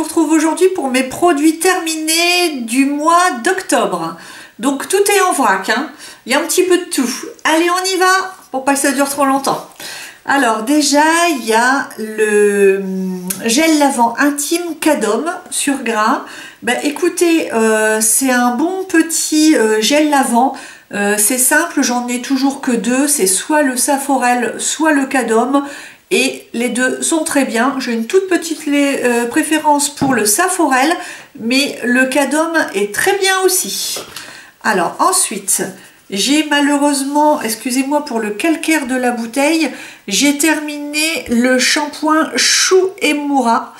retrouve aujourd'hui pour mes produits terminés du mois d'octobre. Donc tout est en vrac, hein. Il y a un petit peu de tout. Allez, on y va pour pas que ça dure trop longtemps. Alors déjà, il y a le gel lavant intime Cadom sur gras. Ben, écoutez, c'est un bon petit gel lavant. C'est simple, j'en ai toujours que deux. C'est soit le Saforel, soit le Cadom. Et les deux sont très bien. J'ai une toute petite préférence pour le Saforel, mais le Cadom est très bien aussi. Alors ensuite, j'ai malheureusement, excusez-moi pour le calcaire de la bouteille, j'ai terminé le shampoing Chou et Moura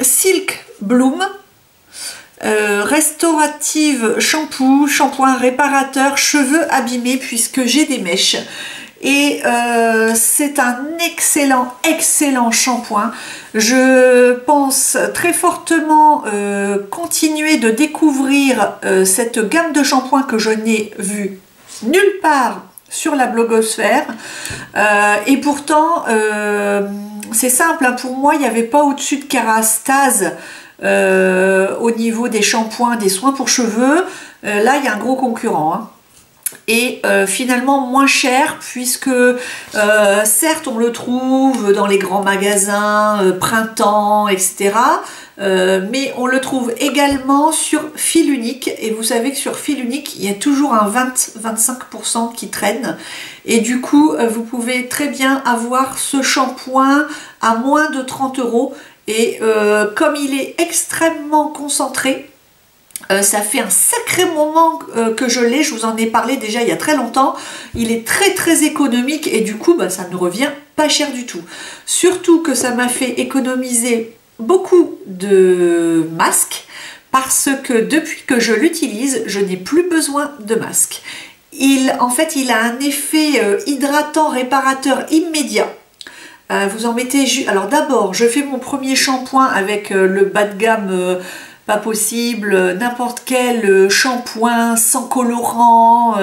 Silk Bloom restaurative shampoing réparateur cheveux abîmés puisque j'ai des mèches. Et c'est un excellent shampoing. Je pense très fortement continuer de découvrir cette gamme de shampoings que je n'ai vu nulle part sur la blogosphère. Et pourtant, c'est simple, hein, pour moi, il n'y avait pas au-dessus de Kérastase au niveau des shampoings, des soins pour cheveux. Là, il y a un gros concurrent, hein. Et finalement moins cher puisque certes on le trouve dans les grands magasins printemps, etc. Mais on le trouve également sur fil unique, et vous savez que sur fil unique il y a toujours un 20-25% qui traîne, et du coup vous pouvez très bien avoir ce shampoing à moins de 30 €. Et comme il est extrêmement concentré, ça fait un sacré moment que je l'ai, je vous en ai parlé déjà il y a très longtemps. Il est très économique et du coup ça ne revient pas cher du tout. Surtout que ça m'a fait économiser beaucoup de masques parce que depuis que je l'utilise, je n'ai plus besoin de masque. En fait, il a un effet hydratant, réparateur immédiat. Vous en mettez juste. Alors d'abord, je fais mon premier shampoing avec le bas de gamme. Pas possible, n'importe quel shampoing sans colorant,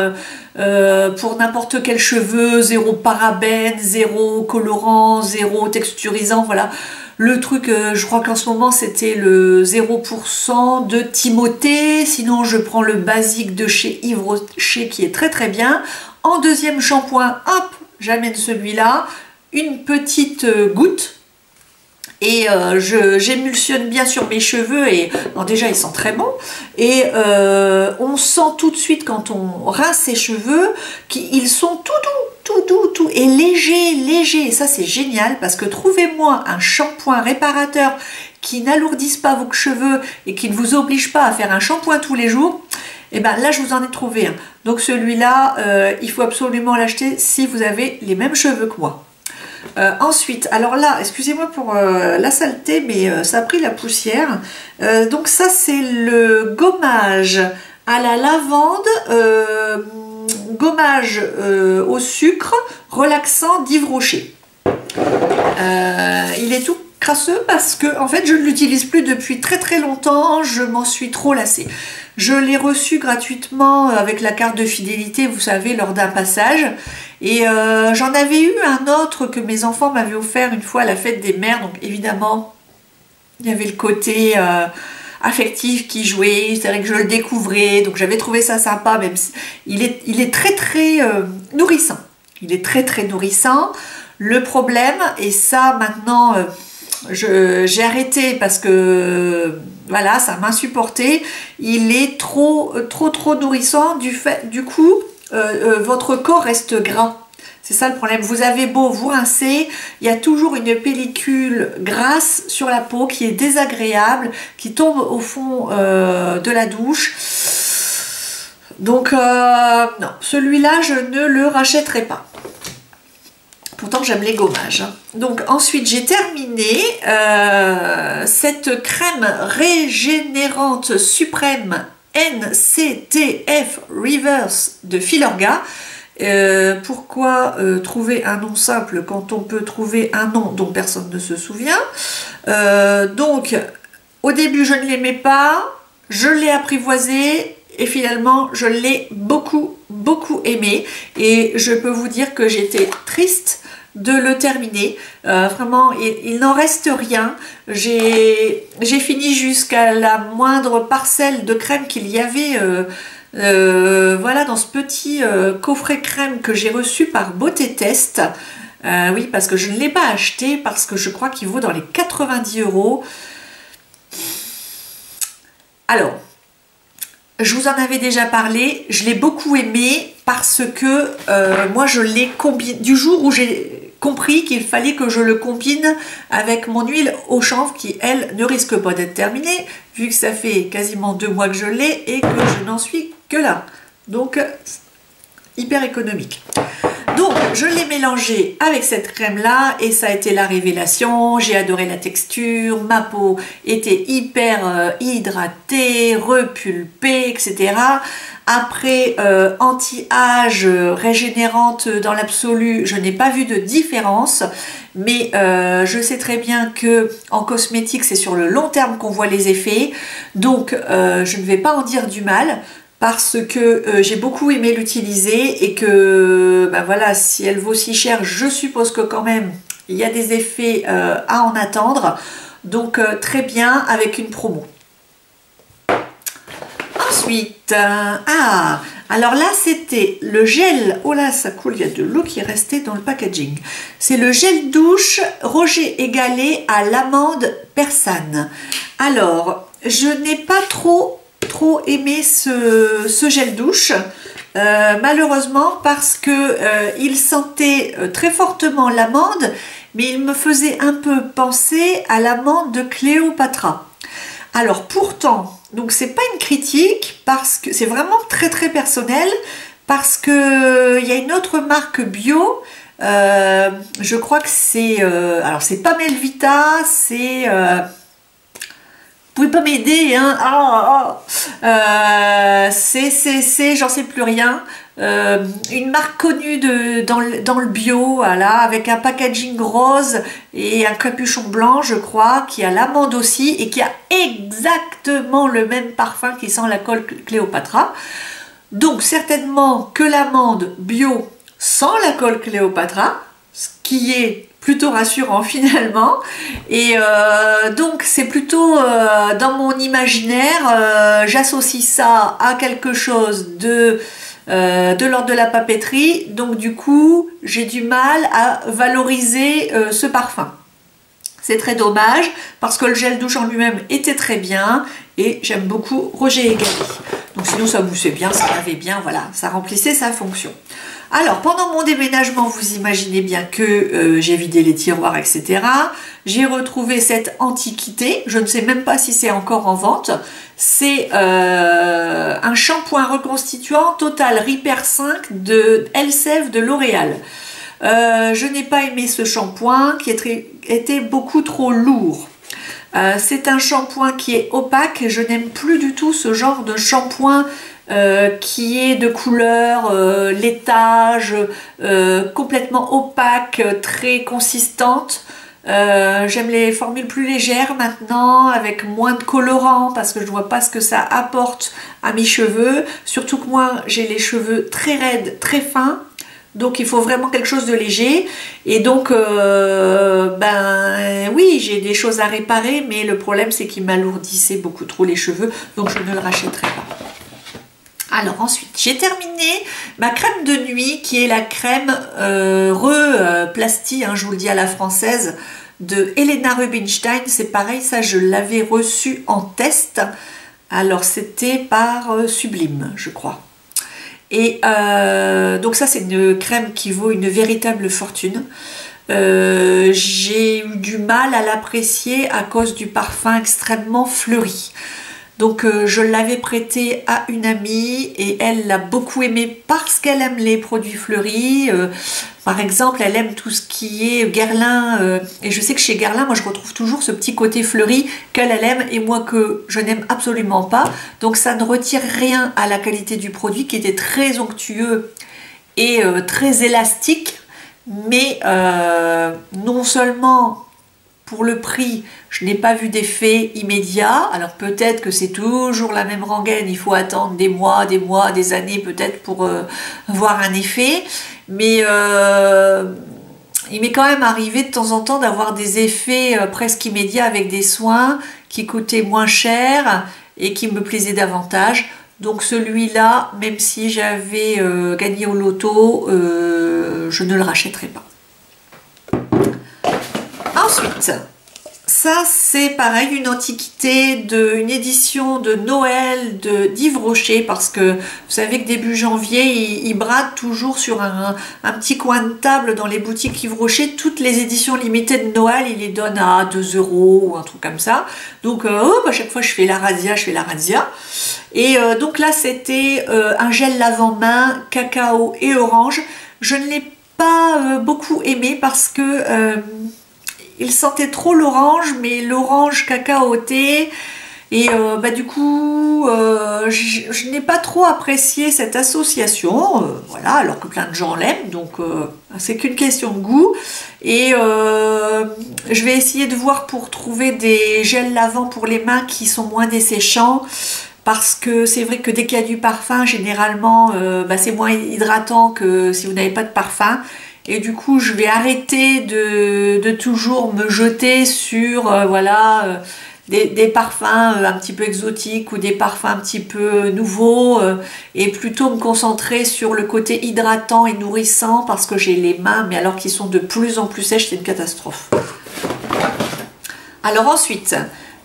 pour n'importe quel cheveu, zéro parabène, zéro colorant, zéro texturisant, voilà. Le truc, je crois qu'en ce moment c'était le 0% de Timothée, sinon je prends le basique de chez Yves Rocher qui est très bien. En deuxième shampoing, hop, j'amène celui-là, une petite goutte. Et j'émulsionne bien sur mes cheveux et bon, déjà ils sont très bons, et on sent tout de suite quand on rince ses cheveux qu'ils sont tout doux et léger, et ça c'est génial parce que trouvez-moi un shampoing réparateur qui n'alourdisse pas vos cheveux et qui ne vous oblige pas à faire un shampoing tous les jours. Et ben là je vous en ai trouvé un, donc celui-là il faut absolument l'acheter si vous avez les mêmes cheveux que moi. Ensuite, alors là, excusez-moi pour la saleté, mais ça a pris la poussière. Donc ça, c'est le gommage à la lavande, gommage au sucre, relaxant d'Yves Rocher. Il est tout crasseux parce que en fait je ne l'utilise plus depuis très longtemps, je m'en suis trop lassée. Je l'ai reçu gratuitement avec la carte de fidélité, vous savez, lors d'un passage, et j'en avais eu un autre que mes enfants m'avaient offert une fois à la fête des mères, donc évidemment il y avait le côté affectif qui jouait, c'est vrai que je le découvrais, donc j'avais trouvé ça sympa, même si il est très nourrissant, il est très nourrissant. Le problème, et ça maintenant j'ai arrêté parce que voilà, ça m'insupportait, il est trop nourrissant, du coup votre corps reste gras. C'est ça le problème. Vous avez beau vous rincer, il y a toujours une pellicule grasse sur la peau qui est désagréable, qui tombe au fond de la douche. Donc non, celui-là je ne le rachèterai pas. Pourtant j'aime les gommages. Donc ensuite j'ai terminé cette crème régénérante suprême NCTF Reverse de Filorga. Pourquoi trouver un nom simple quand on peut trouver un nom dont personne ne se souvient? Donc au début je ne l'aimais pas, je l'ai apprivoisé et finalement je l'ai beaucoup aimé, et je peux vous dire que j'étais triste de le terminer. Vraiment, il n'en reste rien. J'ai fini jusqu'à la moindre parcelle de crème qu'il y avait voilà, dans ce petit coffret crème que j'ai reçu par Beauté Test. Oui, parce que je ne l'ai pas acheté, parce que je crois qu'il vaut dans les 90 €. Alors, je vous en avais déjà parlé, je l'ai beaucoup aimé parce que moi je l'ai combiné, du jour où j'ai compris qu'il fallait que je le combine avec mon huile au chanvre qui, elle, ne risque pas d'être terminée, vu que ça fait quasiment 2 mois que je l'ai et que je n'en suis que là. Donc, hyper économique. Donc, je l'ai mélangé avec cette crème-là et ça a été la révélation. J'ai adoré la texture, ma peau était hyper hydratée, repulpée, etc. Après, anti-âge, régénérante dans l'absolu, je n'ai pas vu de différence. Mais je sais très bien que en cosmétique, c'est sur le long terme qu'on voit les effets. Donc, je ne vais pas en dire du mal, parce que j'ai beaucoup aimé l'utiliser et que ben voilà, si elle vaut si cher, je suppose que quand même il y a des effets à en attendre. Donc très bien avec une promo. Ensuite, alors là c'était le gel, oh là ça coule, il y a de l'eau qui est restée dans le packaging. C'est le gel douche Roger Égalé à l'amande persane. Alors, je n'ai pas trop aimé ce gel douche, malheureusement, parce que il sentait très fortement l'amande, mais il me faisait un peu penser à l'amande de Cléopatra. Alors pourtant, donc c'est pas une critique, parce que c'est vraiment très personnel, parce que il y a une autre marque bio, je crois que c'est alors c'est pas Melvita, c'est vous pouvez pas m'aider, hein. C'est, j'en sais plus rien. Une marque connue dans le bio, voilà, avec un packaging rose et un capuchon blanc, je crois, qui a l'amande aussi et qui a exactement le même parfum qui sent la colle Cléopatra. Donc certainement que l'amande bio sent la colle Cléopatra, ce qui est plutôt rassurant finalement, et donc c'est plutôt dans mon imaginaire, j'associe ça à quelque chose de l'ordre de la papeterie, donc du coup j'ai du mal à valoriser ce parfum. C'est très dommage parce que le gel douche en lui-même était très bien et j'aime beaucoup Roger Égalé. Donc sinon ça moussait bien, ça lavait bien, voilà, ça remplissait sa fonction. Alors pendant mon déménagement, vous imaginez bien que j'ai vidé les tiroirs, etc. J'ai retrouvé cette antiquité, je ne sais même pas si c'est encore en vente. C'est un shampoing reconstituant Total Repair 5 de Elseve de L'Oréal. Je n'ai pas aimé ce shampoing qui était beaucoup trop lourd. C'est un shampoing qui est opaque et je n'aime plus du tout ce genre de shampoing qui est de couleur laitage, complètement opaque, très consistante. J'aime les formules plus légères maintenant, avec moins de colorant, parce que je ne vois pas ce que ça apporte à mes cheveux. Surtout que moi, j'ai les cheveux très raides, très fins. Donc il faut vraiment quelque chose de léger. Et donc, ben oui, j'ai des choses à réparer, mais le problème c'est qu'il m'alourdissait beaucoup trop les cheveux, donc je ne le rachèterai pas. Alors ensuite, j'ai terminé ma crème de nuit qui est la crème Plasty, hein, je vous le dis à la française, de Helena Rubinstein. C'est pareil, ça je l'avais reçu en test. Alors c'était par Sublime, je crois. Et donc ça c'est une crème qui vaut une véritable fortune. J'ai eu du mal à l'apprécier à cause du parfum extrêmement fleuri. Donc je l'avais prêté à une amie et elle l'a beaucoup aimé parce qu'elle aime les produits fleuris. Par exemple, elle aime tout ce qui est Guerlain. Et je sais que chez Guerlain, moi je retrouve toujours ce petit côté fleuri qu'elle aime et moi que je n'aime absolument pas. Donc ça ne retire rien à la qualité du produit qui était très onctueux et très élastique. Mais non seulement pour le prix, je n'ai pas vu d'effet immédiat. Alors peut-être que c'est toujours la même rengaine, il faut attendre des mois, des années peut-être pour voir un effet. Mais il m'est quand même arrivé de temps en temps d'avoir des effets presque immédiats avec des soins qui coûtaient moins cher et qui me plaisaient davantage. Donc celui-là, même si j'avais gagné au loto, je ne le rachèterai pas. Ensuite, ça c'est pareil, une antiquité, une édition de Noël d'Yves Rocher, parce que vous savez que début janvier, il brade toujours sur un petit coin de table dans les boutiques Yves Rocher, toutes les éditions limitées de Noël, il les donne à 2 € ou un truc comme ça. Donc à chaque fois je fais la razzia, Et donc là c'était un gel lavant-main, cacao et orange. Je ne l'ai pas beaucoup aimé parce que il sentait trop l'orange, mais l'orange cacaoté, et du coup, je n'ai pas trop apprécié cette association, voilà, alors que plein de gens l'aiment, donc c'est qu'une question de goût. Et je vais essayer de voir pour trouver des gels lavants pour les mains qui sont moins desséchants, parce que c'est vrai que dès qu'il y a du parfum, généralement, c'est moins hydratant que si vous n'avez pas de parfum. Et du coup, je vais arrêter de toujours me jeter sur des parfums un petit peu exotiques ou des parfums un petit peu nouveaux et plutôt me concentrer sur le côté hydratant et nourrissant parce que j'ai les mains, mais alors qu'ils sont de plus en plus sèches, c'est une catastrophe. Alors ensuite,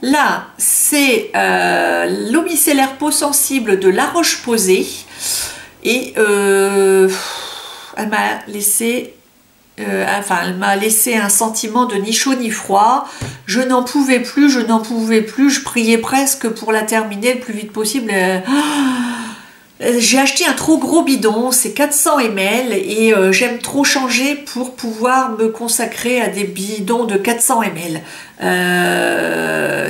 là, c'est l'eau micellaire peau sensible de La Roche-Posay et elle m'a laissé un sentiment de ni chaud ni froid. Je n'en pouvais plus, je priais presque pour la terminer le plus vite possible. J'ai acheté un trop gros bidon, c'est 400 ml et j'aime trop changer pour pouvoir me consacrer à des bidons de 400 ml.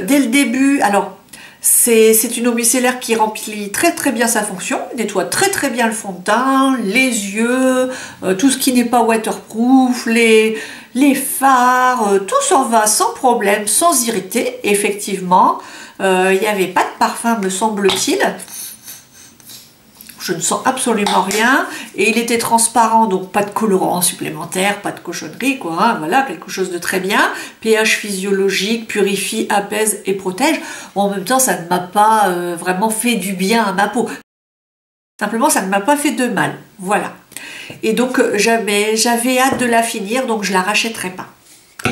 Dès le début, alors c'est une eau micellaire qui remplit très très bien sa fonction, nettoie très très bien le fond de teint, les yeux, tout ce qui n'est pas waterproof, les fards, tout s'en va sans problème, sans irriter, effectivement. Il n'y avait pas de parfum me semble-t-il. Je ne sens absolument rien et il était transparent, donc pas de colorant supplémentaire, pas de cochonnerie, quoi, hein, voilà, quelque chose de très bien. pH physiologique, purifie, apaise et protège. Bon, en même temps, ça ne m'a pas vraiment fait du bien à ma peau. Simplement, ça ne m'a pas fait de mal, voilà. Et donc, j'avais hâte de la finir, donc je la rachèterai pas.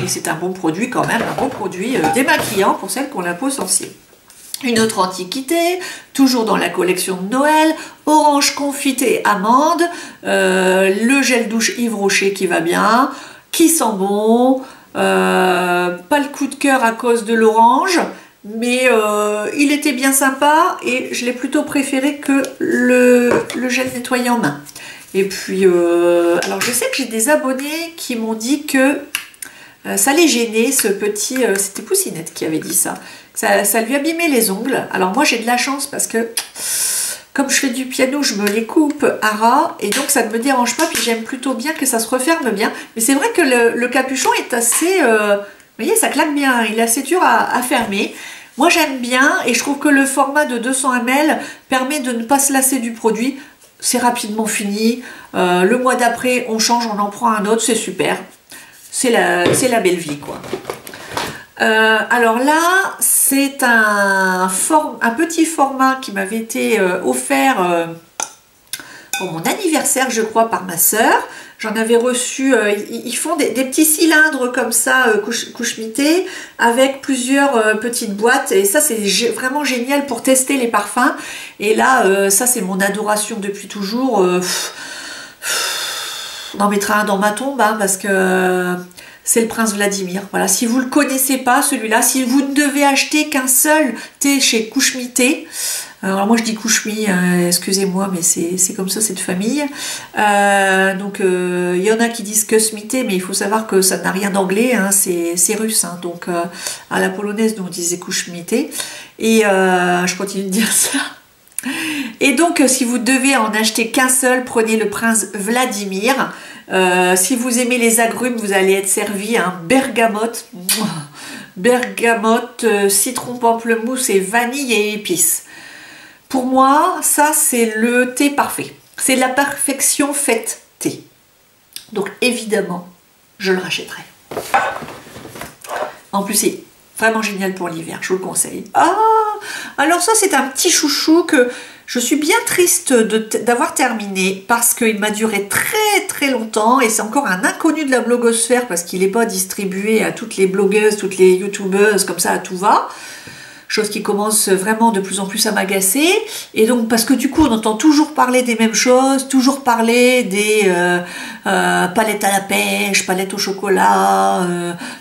Et c'est un bon produit quand même, un bon produit démaquillant pour celles qui ont la peau sensible. Une autre antiquité, toujours dans la collection de Noël, orange confité amande, le gel douche Yves Rocher qui va bien, qui sent bon, pas le coup de cœur à cause de l'orange, mais il était bien sympa et je l'ai plutôt préféré que le gel nettoyant main. Et puis, alors je sais que j'ai des abonnés qui m'ont dit que ça les gênait, ce petit, c'était Poussinette qui avait dit ça. Ça lui abîmait les ongles. Alors moi j'ai de la chance parce que comme je fais du piano, je me les coupe à ras et donc ça ne me dérange pas. Puis j'aime plutôt bien que ça se referme bien. Mais c'est vrai que le capuchon est assez, vous voyez, ça claque bien. Il est assez dur à fermer. Moi j'aime bien et je trouve que le format de 200 ml permet de ne pas se lasser du produit. C'est rapidement fini. Le mois d'après on change, on en prend un autre, c'est super. C'est la belle vie, quoi. Alors là, c'est un petit format qui m'avait été offert pour mon anniversaire, je crois, par ma sœur. J'en avais reçu, ils font des petits cylindres comme ça, couche-mité, avec plusieurs petites boîtes. Et ça, c'est vraiment génial pour tester les parfums. Et là, ça, c'est mon adoration depuis toujours. On en mettra un dans ma tombe, hein, parce que c'est le Prince Vladimir. Voilà, si vous ne le connaissez pas, celui-là, si vous ne devez acheter qu'un seul thé chez Couche-Mité, alors moi je dis Couche-Mi, excusez-moi, mais c'est comme ça, cette famille. Donc il y en a qui disent que Smité, mais il faut savoir que ça n'a rien d'anglais, hein, c'est russe. Hein, donc à la polonaise, nous on disait Couche-Mité. Et je continue de dire ça. Et donc, si vous devez en acheter qu'un seul, prenez le Prince Vladimir. Si vous aimez les agrumes, vous allez être servi à un bergamote. Bergamote, citron, pamplemousse et vanille et épices. Pour moi, ça, c'est le thé parfait. C'est la perfection faite thé. Donc, évidemment, je le rachèterai. En plus, c'est vraiment génial pour l'hiver, je vous le conseille. Ah, alors ça, c'est un petit chouchou que je suis bien triste d'avoir terminé parce qu'il m'a duré très longtemps et c'est encore un inconnu de la blogosphère parce qu'il n'est pas distribué à toutes les blogueuses, toutes les youtubeuses, comme ça à tout va. Chose qui commence vraiment de plus en plus à m'agacer. Et donc, parce que du coup, on entend toujours parler des mêmes choses, toujours parler des palettes à la pêche, palettes au chocolat,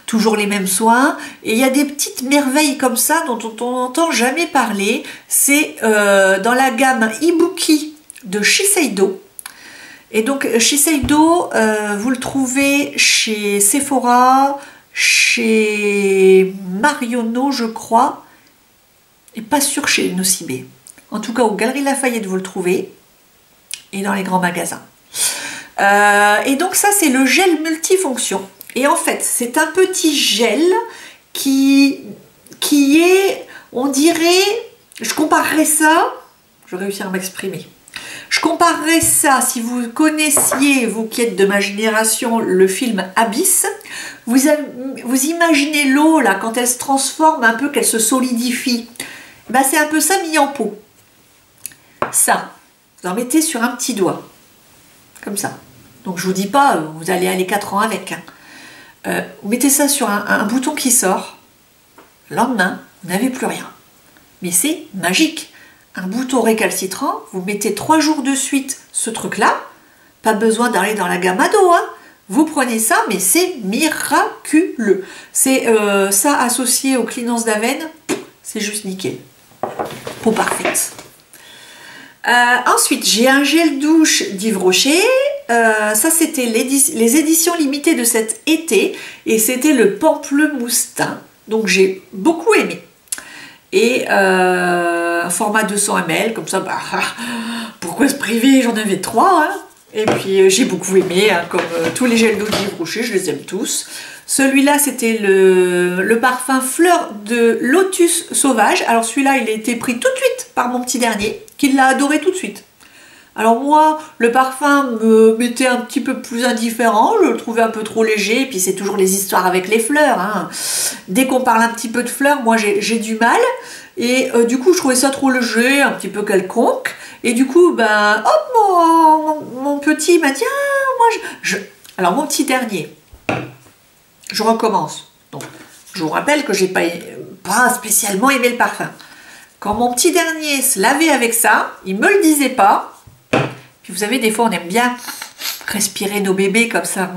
toujours les mêmes soins. Et il y a des petites merveilles comme ça dont on n'entend jamais parler. C'est dans la gamme Ibuki de Shiseido. Et donc, Shiseido, vous le trouvez chez Sephora, chez Marionneau, je crois, et pas sûr chez Nocibé. En tout cas, aux Galeries Lafayette, vous le trouvez, et dans les grands magasins. Et donc ça, c'est le gel multifonction. Et en fait, c'est un petit gel qui est, on dirait, je comparerais ça, je vais réussir à m'exprimer. Je comparerais ça, si vous connaissiez, vous qui êtes de ma génération, le film Abyss, vous imaginez l'eau, là, quand elle se transforme un peu, qu'elle se solidifie. Ben, c'est un peu ça mis en pot. Ça, vous en mettez sur un petit doigt. Comme ça. Donc je vous dis pas, vous allez aller 4 ans avec. Vous mettez ça sur un bouton qui sort. Le lendemain, vous n'avez plus rien. Mais c'est magique. Un bouton récalcitrant, vous mettez 3 jours de suite ce truc-là. Pas besoin d'aller dans la gamme ado, hein. Vous prenez ça, mais c'est miraculeux. C'est ça associé aux Cleanance d'Aven, c'est juste nickel. Peau parfaite. Ensuite, j'ai un gel douche d'Yves Rocher. Ça, c'était les éditions limitées de cet été. Et c'était le pamplemoustin. Donc, j'ai beaucoup aimé. Et un format 200 ml, comme ça, bah, pourquoi se priver? J'en avais 3. Hein. Et puis, j'ai beaucoup aimé, hein, comme tous les gels douche d'Yves Rocher, je les aime tous. Celui-là, c'était le parfum Fleur de Lotus Sauvage. Alors celui-là, il a été pris tout de suite par mon petit dernier, qui l'a adoré tout de suite. Alors moi, le parfum me mettait un petit peu plus indifférent, je le trouvais un peu trop léger, et puis c'est toujours les histoires avec les fleurs. Hein. Dès qu'on parle un petit peu de fleurs, moi j'ai du mal, et du coup je trouvais ça trop léger, un petit peu quelconque, et du coup, ben, hop, mon petit m'a dit, ah, moi Alors mon petit dernier, je recommence. Donc, je vous rappelle que j'ai pas spécialement aimé le parfum. Quand mon petit dernier se lavait avec ça, il me le disait pas. Puis vous savez, des fois, on aime bien respirer nos bébés comme ça.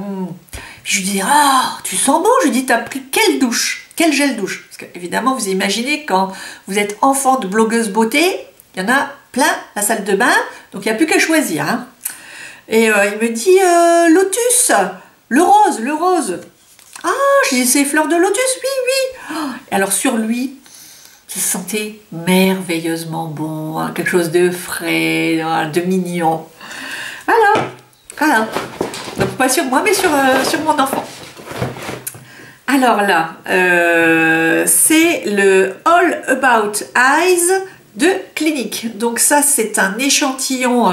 Puis je lui dis, ah, tu sens bon? Je lui dis, t'as pris quelle douche? Quel gel douche? Parce que, évidemment, vous imaginez, quand vous êtes enfant de blogueuse beauté, il y en a plein, la salle de bain, donc il n'y a plus qu'à choisir. Hein. Et il me dit, Lotus, le rose. Ah, j'ai ces fleurs de lotus, oui. Oh, et alors sur lui, il se sentait merveilleusement bon, hein, quelque chose de frais, de mignon. Voilà. Donc pas sur moi, mais sur mon enfant. Alors là, c'est le All About Eyes de Clinique. Donc ça, c'est un échantillon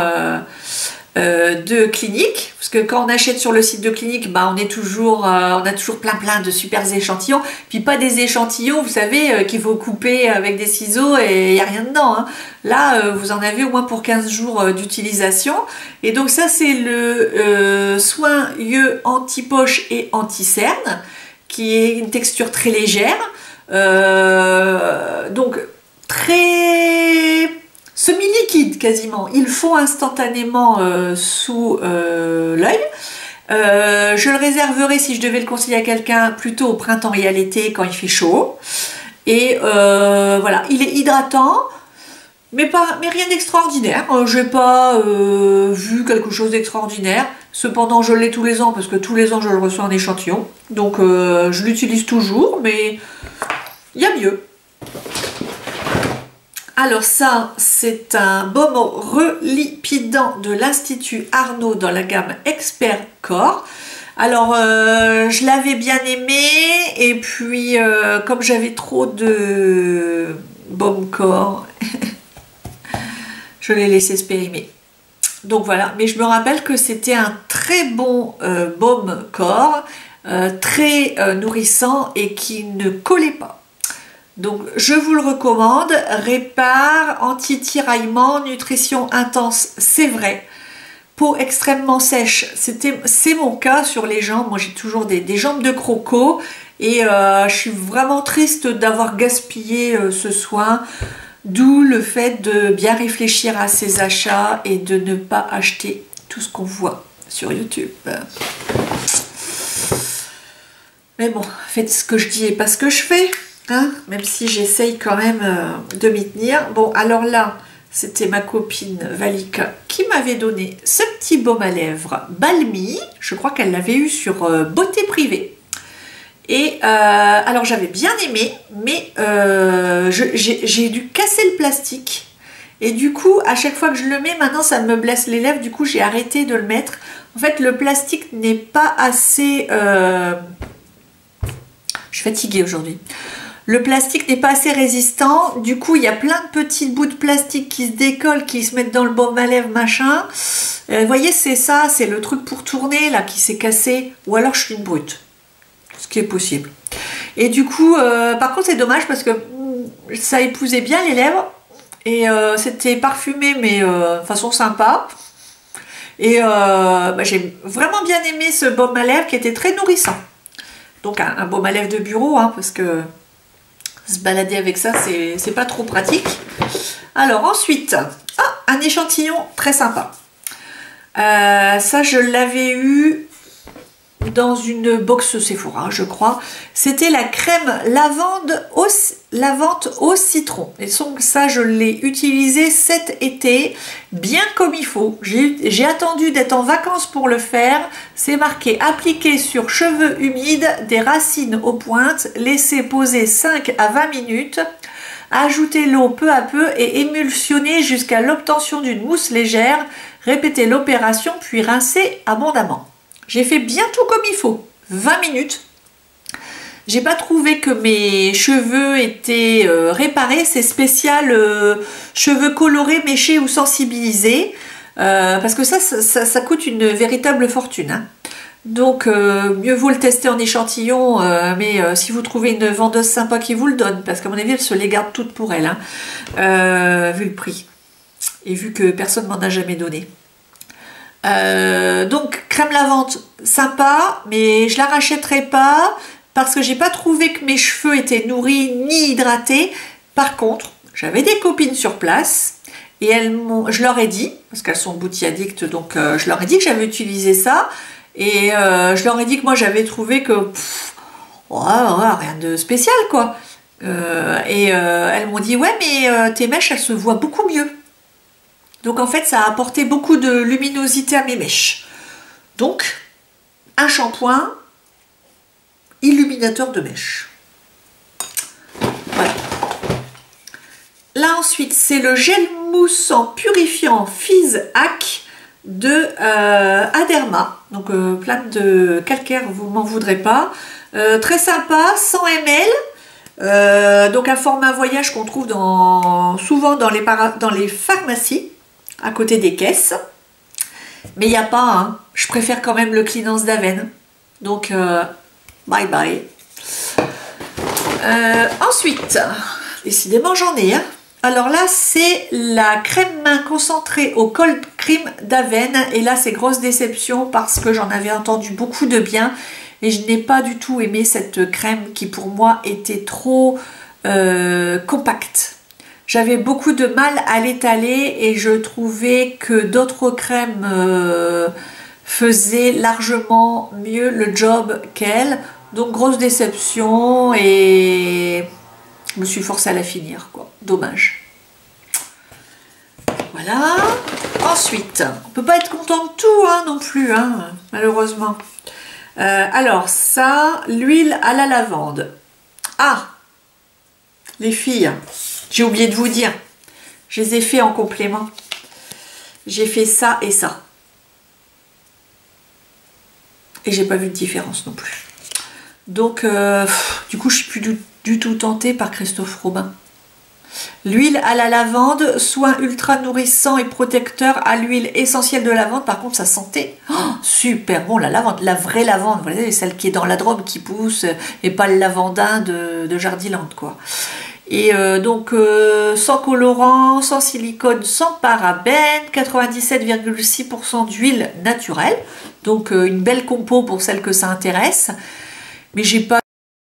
de Clinique, parce que quand on achète sur le site de Clinique, bah, on a toujours plein de super échantillons, puis pas des échantillons, vous savez, qu'il faut couper avec des ciseaux et il n'y a rien dedans. Hein. Là, vous en avez au moins pour 15 jours d'utilisation. Et donc ça, c'est le soin yeux anti-poche et anti-cerne, qui est une texture très légère, donc très semi-liquide quasiment. Il fond instantanément sous l'œil. Je le réserverai, si je devais le conseiller à quelqu'un, plutôt au printemps et à l'été quand il fait chaud. Et voilà, il est hydratant, mais rien d'extraordinaire. Je n'ai pas vu quelque chose d'extraordinaire. Cependant, je l'ai tous les ans parce que tous les ans, je le reçois en échantillon. Donc, je l'utilise toujours, mais il y a mieux. Alors ça, c'est un baume relipidant de l'Institut Arnaud dans la gamme Expert Corps. Alors, je l'avais bien aimé, et puis, comme j'avais trop de baume corps, je l'ai laissé se périmer. Donc voilà, mais je me rappelle que c'était un très bon baume corps, très nourrissant et qui ne collait pas. Donc je vous le recommande, répare, anti-tiraillement, nutrition intense, c'est vrai. Peau extrêmement sèche, c'est mon cas sur les jambes. Moi j'ai toujours des jambes de croco et je suis vraiment triste d'avoir gaspillé ce soin. D'où le fait de bien réfléchir à ses achats et de ne pas acheter tout ce qu'on voit sur YouTube. Mais bon, faites ce que je dis et pas ce que je fais, hein, même si j'essaye quand même de m'y tenir. Bon, alors là, c'était ma copine Valika qui m'avait donné ce petit baume à lèvres Balmy. Je crois qu'elle l'avait eu sur Beauté Privée. Et alors j'avais bien aimé, mais j'ai dû casser le plastique. Et du coup, à chaque fois que je le mets, maintenant ça me blesse les lèvres. Du coup, j'ai arrêté de le mettre. En fait, le plastique n'est pas assez... Je suis fatiguée aujourd'hui. Le plastique n'est pas assez résistant. Du coup, il y a plein de petits bouts de plastique qui se décollent, qui se mettent dans le baume à lèvres, machin. Vous voyez, c'est ça, c'est le truc pour tourner, là, qui s'est cassé. Ou alors, je suis une brute. Ce qui est possible. Et du coup, par contre, c'est dommage parce que ça épousait bien les lèvres. Et c'était parfumé, mais façon sympa. Et j'ai vraiment bien aimé ce baume à lèvres qui était très nourrissant. Donc un baume à lèvres de bureau, hein, parce que se balader avec ça, c'est pas trop pratique. Alors ensuite, un échantillon très sympa. Ça, je l'avais eu dans une box Sephora, je crois. C'était la crème lavande au citron. Et donc ça, je l'ai utilisé cet été, bien comme il faut. J'ai attendu d'être en vacances pour le faire. C'est marqué appliquer sur cheveux humides, des racines aux pointes, laisser poser 5 à 20 minutes. Ajoutez l'eau peu à peu et émulsionnez jusqu'à l'obtention d'une mousse légère. Répétez l'opération puis rincez abondamment. J'ai fait bien tout comme il faut, 20 minutes. J'ai pas trouvé que mes cheveux étaient réparés. C'est spécial cheveux colorés, méchés ou sensibilisés. Parce que ça coûte une véritable fortune. Hein. Donc mieux vaut le tester en échantillon. Mais si vous trouvez une vendeuse sympa qui vous le donne, parce qu'à mon avis elle se les garde toutes pour elle. Hein, vu le prix. Et vu que personne m'en a jamais donné. Donc crème lavande sympa, mais je la rachèterai pas parce que j'ai pas trouvé que mes cheveux étaient nourris ni hydratés. Par contre, j'avais des copines sur place et je leur ai dit, parce qu'elles sont bouti addictes, donc je leur ai dit que j'avais utilisé ça et je leur ai dit que moi j'avais trouvé que rien de spécial quoi. Elles m'ont dit ouais mais tes mèches elles se voient beaucoup mieux. Donc en fait, ça a apporté beaucoup de luminosité à mes mèches. Donc, un shampoing illuminateur de mèches. Voilà. Là ensuite, c'est le gel mousse en purifiant Fizz Hack de Aderma. Donc plein de calcaire, vous m'en voudrez pas. Très sympa, 100 ml. Donc un format voyage qu'on trouve souvent dans les pharmacies. À côté des caisses, mais il n'y a pas, hein. Je préfère quand même le Cleanance d'Aven, donc bye bye. Ensuite, décidément j'en ai, hein. Alors là c'est la crème main concentrée au cold cream d'Aven, et là c'est grosse déception parce que j'en avais entendu beaucoup de bien et je n'ai pas du tout aimé cette crème qui pour moi était trop compacte. J'avais beaucoup de mal à l'étaler et je trouvais que d'autres crèmes faisaient largement mieux le job qu'elle. Donc grosse déception et je me suis forcée à la finir, quoi. Dommage. Voilà. Ensuite, on peut pas être content de tout hein, non plus, hein, malheureusement. Alors ça, l'huile à la lavande. Ah, les filles. J'ai oublié de vous dire, je les ai fait en complément. J'ai fait ça et ça. Et j'ai pas vu de différence non plus. Donc, du coup, je suis plus du tout tentée par Christophe Robin. L'huile à la lavande, soin ultra nourrissant et protecteur à l'huile essentielle de lavande. Par contre, ça sentait super bon, la lavande, la vraie lavande, vous voyez, celle qui est dans la Drôme qui pousse et pas le lavandin de Jardiland, quoi. Et donc sans colorant, sans silicone, sans parabènes, 97,6% d'huile naturelle. Donc une belle compo pour celles que ça intéresse. Mais j'ai pas